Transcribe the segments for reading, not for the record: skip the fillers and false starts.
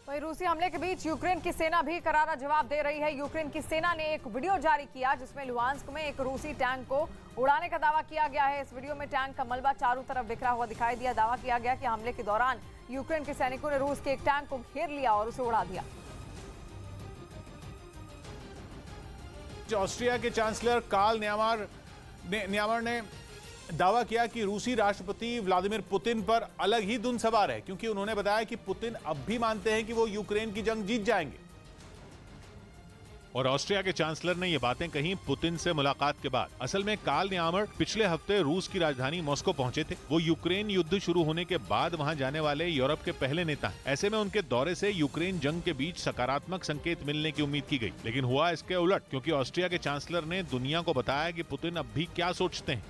वहीं रूसी हमले के बीच यूक्रेन की सेना भी करारा जवाब दे रही है। यूक्रेन की सेना ने एक वीडियो जारी किया जिसमें लुहांस्क में एक रूसी टैंक को उड़ाने का दावा किया गया है। इस वीडियो में टैंक का मलबा चारों तरफ बिखरा हुआ दिखाई दिया। दावा किया गया कि हमले के दौरान यूक्रेन के सैनिकों ने रूस के एक टैंक को घेर लिया और उसे उड़ा दिया। ऑस्ट्रिया के चांसलर कार्ल न्यामर ने दावा किया कि रूसी राष्ट्रपति व्लादिमीर पुतिन पर अलग ही धुन सवार है, क्योंकि उन्होंने बताया कि पुतिन अब भी मानते हैं कि वो यूक्रेन की जंग जीत जाएंगे। और ऑस्ट्रिया के चांसलर ने ये बातें कही पुतिन से मुलाकात के बाद। असल में कार्ल न्यामर पिछले हफ्ते रूस की राजधानी मॉस्को पहुंचे थे। वो यूक्रेन युद्ध शुरू होने के बाद वहां जाने वाले यूरोप के पहले नेता हैं। ऐसे में उनके दौरे से यूक्रेन जंग के बीच सकारात्मक संकेत मिलने की उम्मीद की गई, लेकिन हुआ इसके उलट, क्योंकि ऑस्ट्रिया के चांसलर ने दुनिया को बताया कि पुतिन अब भी क्या सोचते हैं।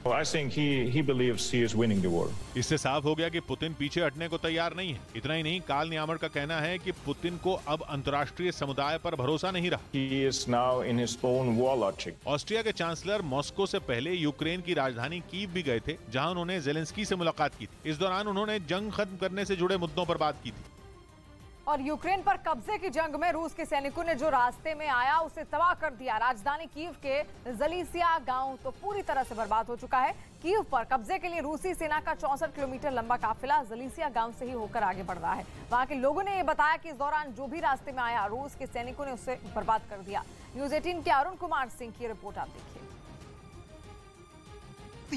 इससे साफ हो गया कि पुतिन पीछे हटने को तैयार नहीं है। इतना ही नहीं, कार्ल न्यामर का कहना है कि पुतिन को अब अंतर्राष्ट्रीय समुदाय पर भरोसा नहीं रहा। Now in his own war logic. Austria के चांसलर मॉस्को से पहले यूक्रेन की राजधानी कीव भी गए थे, जहां उन्होंने जेलेंस्की से मुलाकात की थी। इस दौरान उन्होंने जंग खत्म करने से जुड़े मुद्दों पर बात की थी। और यूक्रेन पर कब्जे की जंग में रूस के सैनिकों ने जो रास्ते में आया उसे तबाह कर दिया। राजधानी कीव के जलीसिया गांव तो पूरी तरह से बर्बाद हो चुका है। कीव पर कब्जे के लिए रूसी सेना का 64 किलोमीटर लंबा काफिला जलीसिया गांव से ही होकर आगे बढ़ रहा है। वहां के लोगों ने यह बताया कि इस दौरान जो भी रास्ते में आया रूस के सैनिकों ने उसे बर्बाद कर दिया। न्यूज 18 के अरुण कुमार सिंह की रिपोर्ट आप देखिए।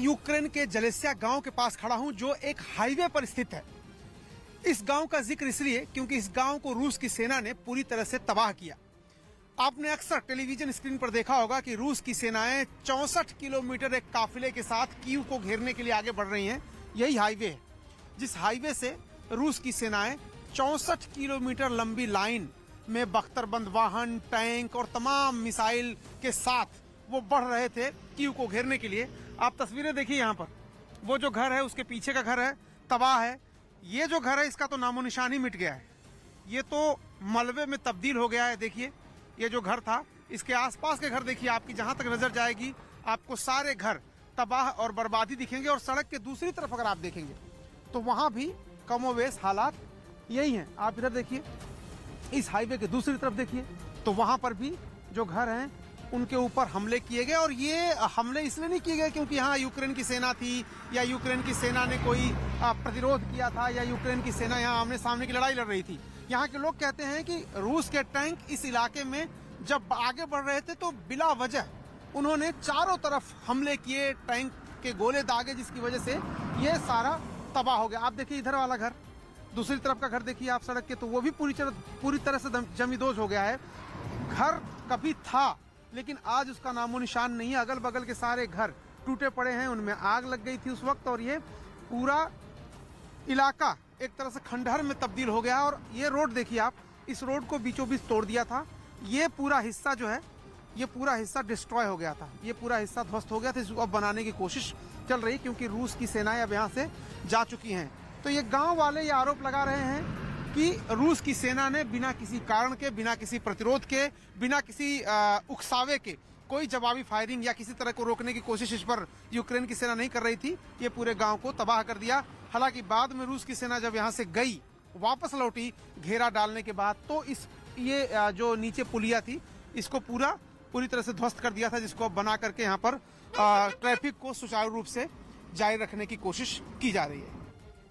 यूक्रेन के जलेसिया गांव के पास खड़ा हूं, जो एक हाईवे पर स्थित है। इस गांव का जिक्र इसलिए क्योंकि इस गांव को रूस की सेना ने पूरी तरह से तबाह किया। आपने अक्सर टेलीविजन स्क्रीन पर देखा होगा कि रूस की सेनाएं 64 किलोमीटर एक काफिले के साथ कीव को घेरने के लिए आगे बढ़ रही हैं। यही हाईवे है जिस हाईवे से रूस की सेनाएं 64 किलोमीटर लंबी लाइन में बख्तरबंद वाहन, टैंक और तमाम मिसाइल के साथ वो बढ़ रहे थे कीव को घेरने के लिए। आप तस्वीरें देखिए, यहाँ पर वो जो घर है उसके पीछे का घर है, तबाह है। ये जो घर है इसका तो नामो निशान ही मिट गया है, ये तो मलबे में तब्दील हो गया है। देखिए ये जो घर था, इसके आसपास के घर देखिए, आपकी जहां तक नजर जाएगी आपको सारे घर तबाह और बर्बादी दिखेंगे। और सड़क के दूसरी तरफ अगर आप देखेंगे तो वहां भी कमोवेश हालात यही हैं। आप इधर देखिए, इस हाईवे के दूसरी तरफ देखिए तो वहां पर भी जो घर हैं उनके ऊपर हमले किए गए। और ये हमले इसलिए नहीं किए गए क्योंकि यहाँ यूक्रेन की सेना थी या यूक्रेन की सेना ने कोई प्रतिरोध किया था या यूक्रेन की सेना यहाँ आमने सामने की लड़ाई लड़ रही थी। यहाँ के लोग कहते हैं कि रूस के टैंक इस इलाके में जब आगे बढ़ रहे थे तो बिला वजह उन्होंने चारों तरफ हमले किए, टैंक के गोले दागे, जिसकी वजह से ये सारा तबाह हो गया। आप देखिए इधर वाला घर, दूसरी तरफ का घर देखिए आप सड़क के, तो वो भी पूरी तरह से जमींदोज हो गया है। घर कभी था लेकिन आज उसका नामो निशान नहीं है। अगल बगल के सारे घर टूटे पड़े हैं, उनमें आग लग गई थी उस वक्त और ये पूरा इलाका एक तरह से खंडहर में तब्दील हो गया। और ये रोड देखिए आप, इस रोड को बीचों बीच तोड़ दिया था। ये पूरा हिस्सा जो है, ये पूरा हिस्सा डिस्ट्रॉय हो गया था, ये पूरा हिस्सा ध्वस्त हो गया था। इसको अब बनाने की कोशिश चल रही क्योंकि रूस की सेनाएं अब यहाँ से जा चुकी हैं। तो ये गाँव वाले ये आरोप लगा रहे हैं कि रूस की सेना ने बिना किसी कारण के, बिना किसी प्रतिरोध के, बिना किसी उकसावे के कोई जवाबी फायरिंग या किसी तरह को रोकने की कोशिश इस पर यूक्रेन की सेना नहीं कर रही थी। ये पूरे गांव को तबाह कर दिया। हालांकि बाद में रूस की सेना जब यहां से गई, वापस लौटी घेरा डालने के बाद, तो ये जो नीचे पुलिया थी इसको पूरी तरह से ध्वस्त कर दिया था, जिसको अब बना करके यहाँ पर ट्रैफिक को सुचारू रूप से जारी रखने की कोशिश की जा रही है।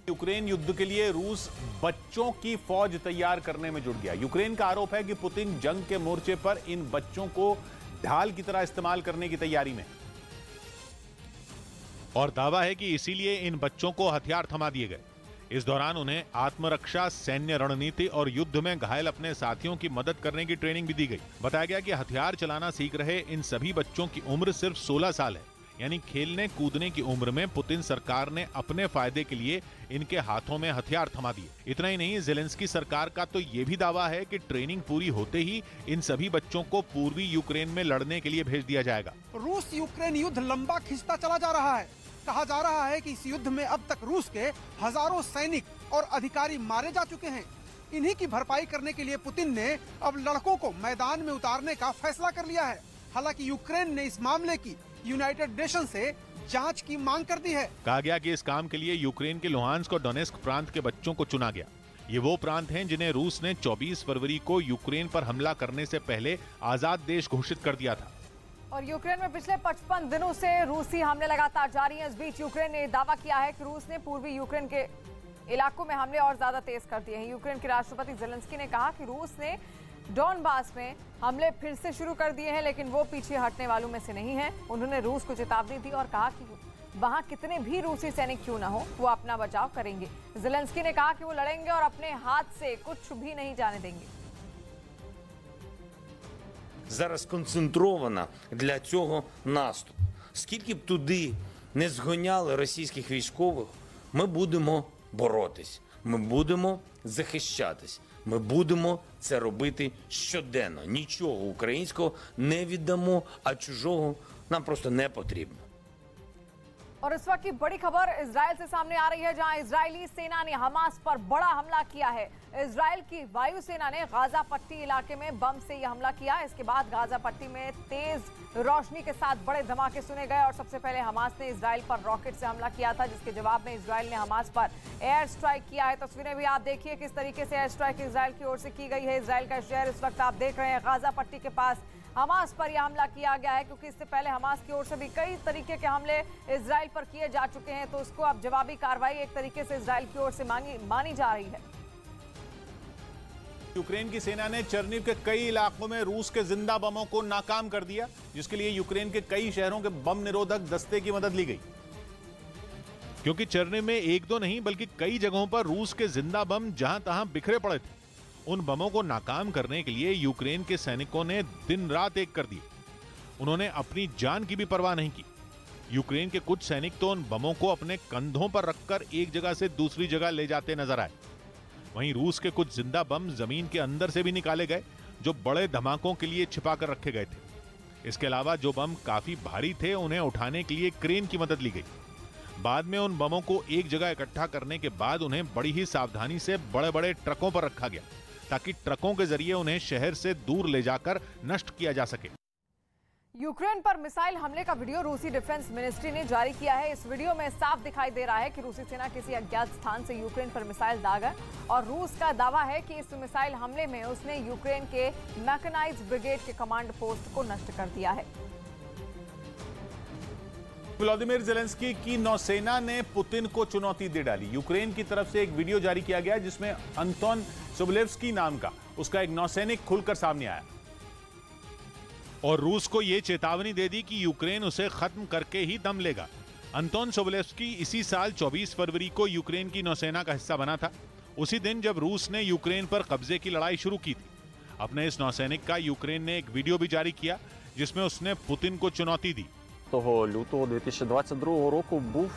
यूक्रेन युद्ध के लिए रूस बच्चों की फौज तैयार करने में जुट गया। यूक्रेन का आरोप है कि पुतिन जंग के मोर्चे पर इन बच्चों को ढाल की तरह इस्तेमाल करने की तैयारी में, और दावा है कि इसीलिए इन बच्चों को हथियार थमा दिए गए। इस दौरान उन्हें आत्मरक्षा, सैन्य रणनीति और युद्ध में घायल अपने साथियों की मदद करने की ट्रेनिंग भी दी गई। बताया गया कि हथियार चलाना सीख रहे इन सभी बच्चों की उम्र सिर्फ 16 साल है, यानी खेलने कूदने की उम्र में पुतिन सरकार ने अपने फायदे के लिए इनके हाथों में हथियार थमा दिए। इतना ही नहीं, जेलेंस्की सरकार का तो ये भी दावा है कि ट्रेनिंग पूरी होते ही इन सभी बच्चों को पूर्वी यूक्रेन में लड़ने के लिए भेज दिया जाएगा। रूस यूक्रेन युद्ध लंबा खिंचता चला जा रहा है। कहा जा रहा है कि इस युद्ध में अब तक रूस के हजारों सैनिक और अधिकारी मारे जा चुके हैं। इन्हीं की भरपाई करने के लिए पुतिन ने अब लड़कों को मैदान में उतारने का फैसला कर लिया है। हालांकि यूक्रेन ने इस मामले की यूनाइटेड नेशन से जांच की मांग कर दी है। कहा गया कि इस काम के लिए यूक्रेन के लुहांस्क और डोनेस्क प्रांत के बच्चों को चुना गया। ये वो प्रांत हैं जिन्हें रूस ने 24 फरवरी को यूक्रेन पर हमला करने से पहले आजाद देश घोषित कर दिया था। और यूक्रेन में पिछले 55 दिनों से रूसी हमले लगातार जारी हैं। इस बीच यूक्रेन ने दावा किया है कि रूस ने पूर्वी यूक्रेन के इलाकों में हमले और ज्यादा तेज कर दिए हैं। यूक्रेन के राष्ट्रपति ज़ेलेंस्की ने कहा कि रूस ने डॉनबास में हमले फिर से शुरू कर दिए हैं, लेकिन वो पीछे हटने वालों में से नहीं है। उन्होंने रूस को चेतावनी दी और कहा कि वहां कितने भी रूसी सैनिक क्यों ना हो, वो अपना बचाव करेंगे। ज़ेलेंस्की ने कहा कि वो लड़ेंगे और अपने हाथ से कुछ भी नहीं जाने देंगे। Зараз концентрована для цього наступ. Скільки б туди не згоняли російських військових, ми будемо боротись, ми будемо захищатись, ми будемо це робити щоденно. Нічого українського не віддамо, а чужого нам просто не потрібно. और इस वक्त की बड़ी खबर इजराइल से सामने आ रही है, जहां इजरायली सेना ने हमास पर बड़ा हमला किया है। इजराइल की वायुसेना ने गाजा पट्टी इलाके में बम से यह हमला किया। इसके बाद गाजा पट्टी में तेज रोशनी के साथ बड़े धमाके सुने गए और सबसे पहले हमास ने इजराइल पर रॉकेट से हमला किया था, जिसके जवाब में इजराइल ने हमास पर एयर स्ट्राइक किया है। तस्वीरें भी आप देखिए किस तरीके से एयर स्ट्राइक इजराइल की ओर से की गई है। इजराइल का शहर इस वक्त आप देख रहे हैं, गाजा पट्टी के पास हमास पर यह हमला किया गया है, क्योंकि इससे पहले हमास की ओर से भी कई तरीके के हमले इजराइल पर किए जा चुके हैं। तो उसको अब जवाबी कार्रवाई एक तरीके से इजराइल की ओर से मानी जा रही है। यूक्रेन की सेना ने चर्निव के कई इलाकों में रूस के जिंदा बमों को नाकाम कर दिया, जिसके लिए यूक्रेन के कई शहरों के बम निरोधक दस्ते की मदद ली गई। क्योंकि चर्निव में एक दो नहीं बल्कि कई जगहों पर रूस के जिंदा बम जहां तहां बिखरे पड़े थे। उन बमों को नाकाम करने के लिए यूक्रेन के सैनिकों ने दिन रात एक कर दिए। उन्होंने अपनी जान की भी परवाह नहीं की। यूक्रेन के कुछ सैनिक तो उन बमों को अपने कंधों पर रखकर एक जगह से दूसरी जगह ले जाते नजर आए। वहीं रूस के कुछ जिंदा बम जमीन के अंदर से भी निकाले गए, जो बड़े धमाकों के लिए छिपा कर रखे गए थे। इसके अलावा जो बम काफी भारी थे, उन्हें उठाने के लिए क्रेन की मदद ली गई। बाद में उन बमों को एक जगह इकट्ठा करने के बाद उन्हें बड़ी ही सावधानी से बड़े बड़े ट्रकों पर रखा गया, ताकि ट्रकों के जरिए उन्हें शहर से दूर ले जाकर नष्ट किया जा सके। यूक्रेन पर मिसाइल हमले का वीडियो रूसी डिफेंस मिनिस्ट्री ने जारी किया है। इस वीडियो में साफ दिखाई दे रहा है कि रूसी सेना किसी अज्ञात स्थान से यूक्रेन पर मिसाइल दागा और रूस का दावा है कि इस मिसाइल हमले में उसने यूक्रेन के मैकेनाइज्ड ब्रिगेड के कमांड पोस्ट को नष्ट कर दिया है। व्लादिमीर ज़ेलेंस्की की नौसेना ने पुतिन को चुनौती दे डाली। यूक्रेन की तरफ से एक वीडियो जारी किया गया, जिसमें अंतोन सोबोलेव्स्की नाम का उसका एक नौसैनिक खुलकर सामने आया और रूस को यह चेतावनी दे दी कि यूक्रेन उसे खत्म करके ही दम लेगा। अंतोन सोबोलेव्स्की इसी साल 24 फरवरी को यूक्रेन की नौसेना का हिस्सा बना था, उसी दिन जब रूस ने यूक्रेन पर कब्जे की लड़ाई शुरू की थी। अपने इस नौसैनिक का यूक्रेन ने एक वीडियो भी जारी किया, जिसमें उसने पुतिन को चुनौती दी। лютого 2022 року був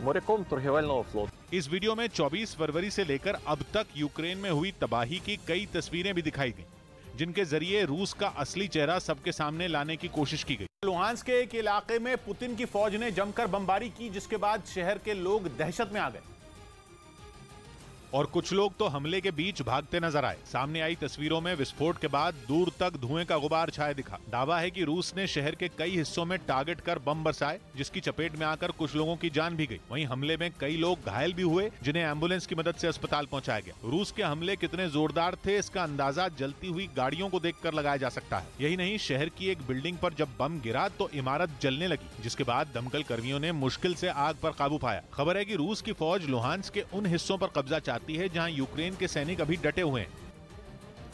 моряком торгівельного флоту. इस वीडियो में 24 फरवरी से लेकर अब तक यूक्रेन में हुई तबाही की कई तस्वीरें भी दिखाई गईं, जिनके जरिए रूस का असली चेहरा सबके सामने लाने की कोशिश की गई। लुहांस्क के एक इलाके में पुतिन की फौज ने जमकर बमबारी की, जिसके बाद शहर के लोग दहशत में आ गए और कुछ लोग तो हमले के बीच भागते नजर आए। सामने आई तस्वीरों में विस्फोट के बाद दूर तक धुएं का गुबार छाया दिखा। दावा है कि रूस ने शहर के कई हिस्सों में टारगेट कर बम बरसाए, जिसकी चपेट में आकर कुछ लोगों की जान भी गई। वहीं हमले में कई लोग घायल भी हुए, जिन्हें एम्बुलेंस की मदद से अस्पताल पहुंचाया गया। रूस के हमले कितने जोरदार थे, इसका अंदाजा जलती हुई गाड़ियों को देखकर लगाया जा सकता है। यही नहीं, शहर की एक बिल्डिंग पर जब बम गिरा तो इमारत जलने लगी, जिसके बाद दमकल कर्मियों ने मुश्किल से आग पर काबू पाया। खबर है कि रूस की फौज लुहांस्क के उन हिस्सों पर कब्जा चाहती है जहां यूक्रेन के सैनिक अभी डटे हुए हैं।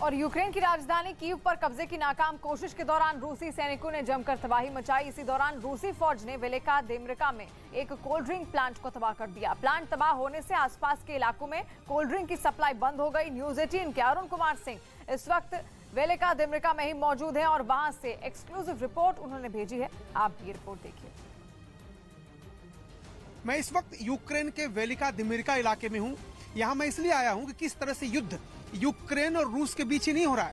और यूक्रेन की राजधानी कीव पर कब्जे की नाकाम कोशिश के दौरान रूसी सैनिकों ने जमकर तबाही मचाई। इसी दौरान रूसी फौज ने वेलिका दिमिर्का में एक कोल्ड ड्रिंक प्लांट को तबाह कर दिया। प्लांट तबाह होने से आसपास के इलाकों में कोल्ड ड्रिंक की सप्लाई बंद हो गई। न्यूज 18 के अरुण कुमार सिंह इस वक्त वेलिका दिमिर्का में ही मौजूद हैं और वहां से एक्सक्लूसिव रिपोर्ट उन्होंने भेजी है। आप ये रिपोर्ट देखिए। मैं इस वक्त यूक्रेन के वेलिका दिमिर्का इलाके में हूँ। यहाँ मैं इसलिए आया हूँ कि किस तरह से युद्ध यूक्रेन और रूस के बीच ही नहीं हो रहा है,